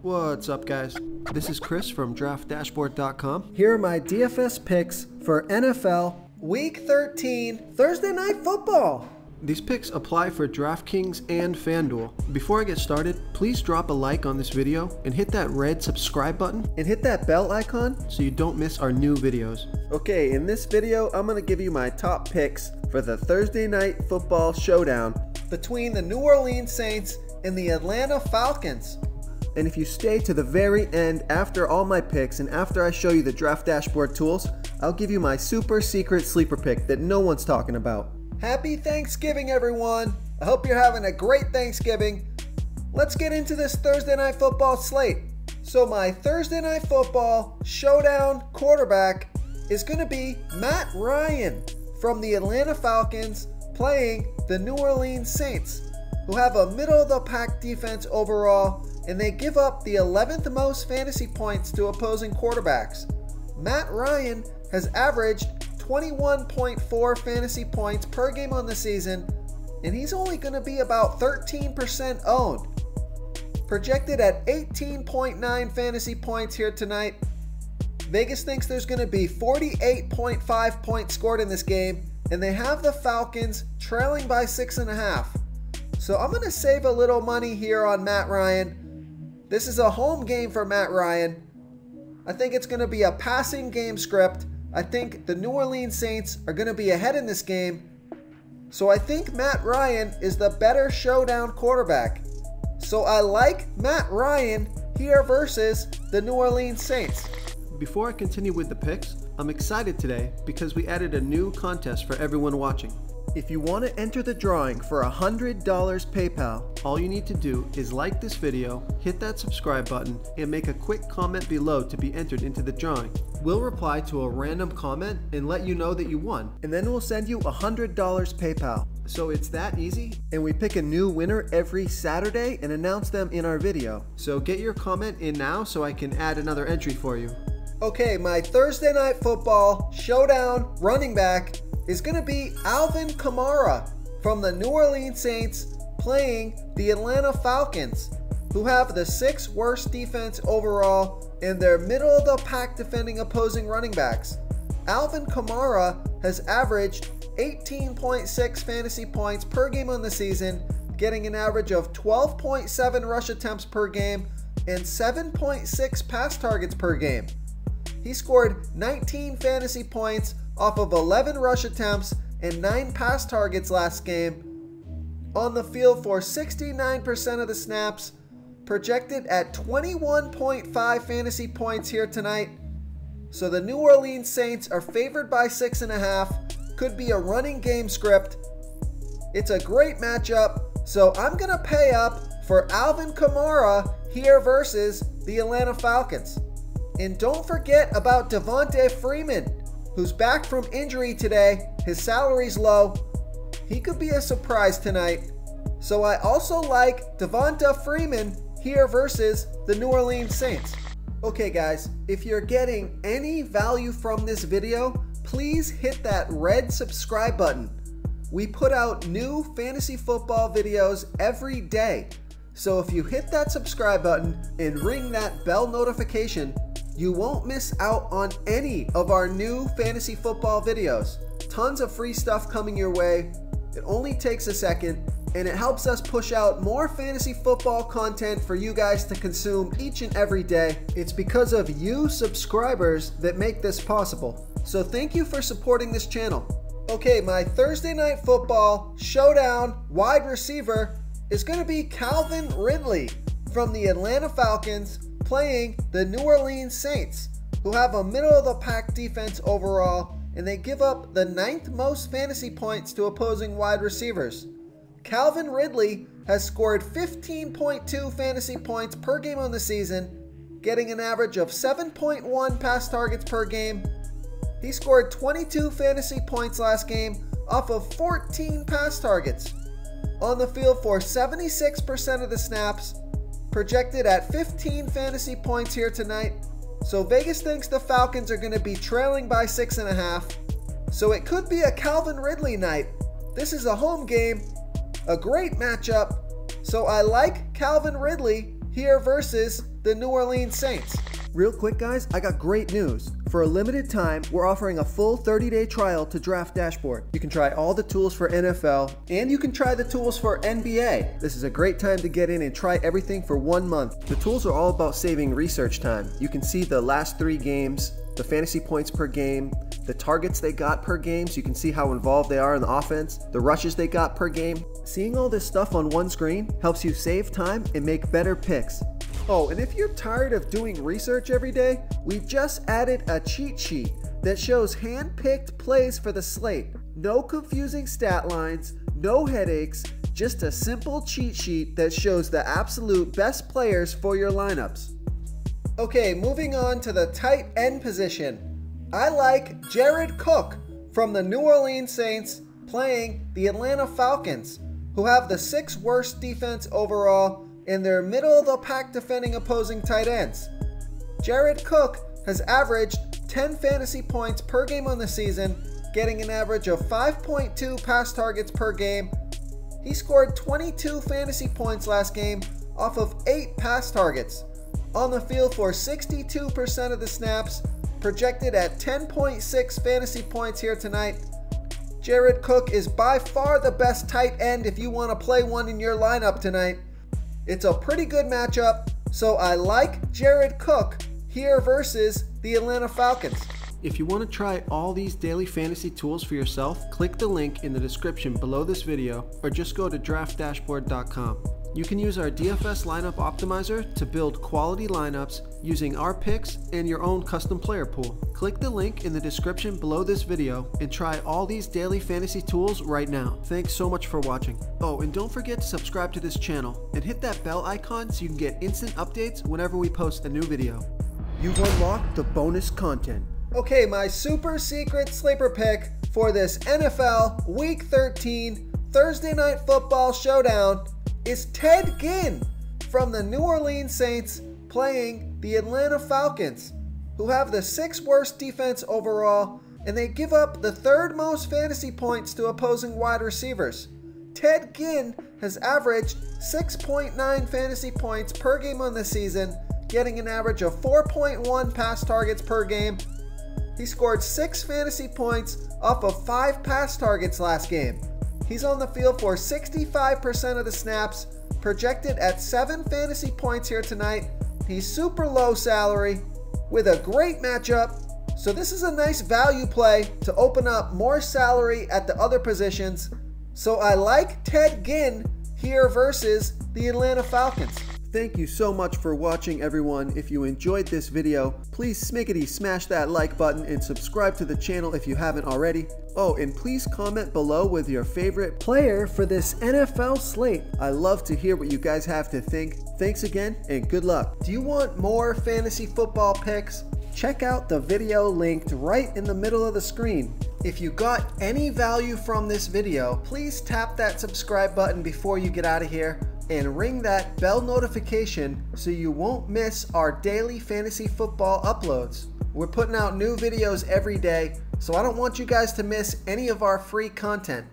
What's up, guys? This is Chris from DraftDashboard.com. Here are my DFS picks for NFL Week 13 Thursday Night Football. These picks apply for DraftKings and FanDuel. Before I get started, please drop a like on this video and hit that red subscribe button and hit that bell icon so you don't miss our new videos. Okay, in this video, I'm going to give you my top picks for the Thursday Night Football Showdown between the New Orleans Saints and the Atlanta Falcons. And if you stay to the very end after all my picks and after I show you the Draft Dashboard tools, I'll give you my super secret sleeper pick that no one's talking about. Happy Thanksgiving, everyone! I hope you're having a great Thanksgiving. Let's get into this Thursday Night Football slate. So my Thursday Night Football Showdown quarterback is going to be Matt Ryan from the Atlanta Falcons playing the New Orleans Saints, who have a middle-of-the-pack defense overall, and they give up the 11th most fantasy points to opposing quarterbacks. Matt Ryan has averaged 21.4 fantasy points per game on the season, and he's only going to be about 13% owned. Projected at 18.9 fantasy points here tonight. Vegas thinks there's going to be 48.5 points scored in this game, and they have the Falcons trailing by 6.5. So I'm going to save a little money here on Matt Ryan. This is a home game for Matt Ryan. I think it's going to be a passing game script. I think the New Orleans Saints are going to be ahead in this game. So I think Matt Ryan is the better showdown quarterback. So I like Matt Ryan here versus the New Orleans Saints. Before I continue with the picks, I'm excited today because we added a new contest for everyone watching. If you want to enter the drawing for $100 PayPal, all you need to do is like this video, hit that subscribe button, and make a quick comment below to be entered into the drawing. We'll reply to a random comment and let you know that you won, and then we'll send you $100 PayPal. So it's that easy, and we pick a new winner every Saturday and announce them in our video. So get your comment in now so I can add another entry for you. Okay, my Thursday Night Football Showdown running back is going to be Alvin Kamara from the New Orleans Saints playing the Atlanta Falcons, who have the 6th worst defense overall and their middle-of-the-pack defending opposing running backs. Alvin Kamara has averaged 18.6 fantasy points per game on the season, getting an average of 12.7 rush attempts per game and 7.6 pass targets per game. He scored 19 fantasy points off of 11 rush attempts and 9 pass targets last game. On the field for 69% of the snaps, projected at 21.5 fantasy points here tonight. So the New Orleans Saints are favored by 6.5. Could be a running game script. It's a great matchup, so I'm going to pay up for Alvin Kamara here versus the Atlanta Falcons. And don't forget about Devonta Freeman, who's back from injury today. His salary's low. He could be a surprise tonight. So I also like Devonta Freeman here versus the New Orleans Saints. Okay guys, if you're getting any value from this video, please hit that red subscribe button. We put out new fantasy football videos every day. So if you hit that subscribe button and ring that bell notification, you won't miss out on any of our new fantasy football videos. Tons of free stuff coming your way. It only takes a second, and it helps us push out more fantasy football content for you guys to consume each and every day. It's because of you subscribers that make this possible. So thank you for supporting this channel. Okay, my Thursday Night Football Showdown wide receiver is going to be Calvin Ridley from the Atlanta Falcons playing the New Orleans Saints, who have a middle-of-the-pack defense overall, and they give up the 9th most fantasy points to opposing wide receivers. Calvin Ridley has scored 15.2 fantasy points per game on the season, getting an average of 7.1 pass targets per game. He scored 22 fantasy points last game off of 14 pass targets. On the field for 76% of the snaps, projected at 15 fantasy points here tonight. So Vegas thinks the Falcons are going to be trailing by 6.5. So it could be a Calvin Ridley night. This is a home game, a great matchup. So I like Calvin Ridley here versus the New Orleans Saints. Real quick, guys, I got great news. For a limited time, we're offering a full 30-day trial to Draft Dashboard. You can try all the tools for NFL, and you can try the tools for NBA. This is a great time to get in and try everything for 1 month. The tools are all about saving research time. You can see the last 3 games, the fantasy points per game, the targets they got per game, so you can see how involved they are in the offense, the rushes they got per game. Seeing all this stuff on one screen helps you save time and make better picks. Oh, and if you're tired of doing research every day, we just added a cheat sheet that shows hand-picked plays for the slate. No confusing stat lines, no headaches, just a simple cheat sheet that shows the absolute best players for your lineups. Okay, moving on to the tight end position. I like Jared Cook from the New Orleans Saints playing the Atlanta Falcons, who have the 6th worst defense overall in their middle-of-the-pack defending opposing tight ends. Jared Cook has averaged 10 fantasy points per game on the season, getting an average of 5.2 pass targets per game. He scored 22 fantasy points last game off of 8 pass targets. On the field for 62% of the snaps, projected at 10.6 fantasy points here tonight. Jared Cook is by far the best tight end if you want to play one in your lineup tonight. It's a pretty good matchup, so I like Jared Cook here versus the Atlanta Falcons. If you want to try all these daily fantasy tools for yourself, click the link in the description below this video or just go to draftdashboard.com. You can use our DFS lineup optimizer to build quality lineups using our picks and your own custom player pool. Click the link in the description below this video and try all these daily fantasy tools right now. Thanks so much for watching. Oh, and don't forget to subscribe to this channel and hit that bell icon so you can get instant updates whenever we post a new video. You've unlocked the bonus content. Okay, my super secret sleeper pick for this NFL Week 13 Thursday Night Football Showdown is Ted Ginn from the New Orleans Saints playing the Atlanta Falcons, who have the 6th worst defense overall, and they give up the 3rd most fantasy points to opposing wide receivers. Ted Ginn has averaged 6.9 fantasy points per game on the season, getting an average of 4.1 pass targets per game. He scored 6 fantasy points off of 5 pass targets last game. He's on the field for 65% of the snaps, projected at 7 fantasy points here tonight. He's super low salary with a great matchup, so this is a nice value play to open up more salary at the other positions. So I like Ted Ginn here versus the Atlanta Falcons. Thank you so much for watching, everyone. If you enjoyed this video, please smiggity smash that like button and subscribe to the channel if you haven't already. Oh, and please comment below with your favorite player for this NFL slate. I love to hear what you guys have to think. Thanks again and good luck. Do you want more fantasy football picks? Check out the video linked right in the middle of the screen. If you got any value from this video, please tap that subscribe button before you get out of here and ring that bell notification so you won't miss our daily fantasy football uploads. We're putting out new videos every day, so I don't want you guys to miss any of our free content.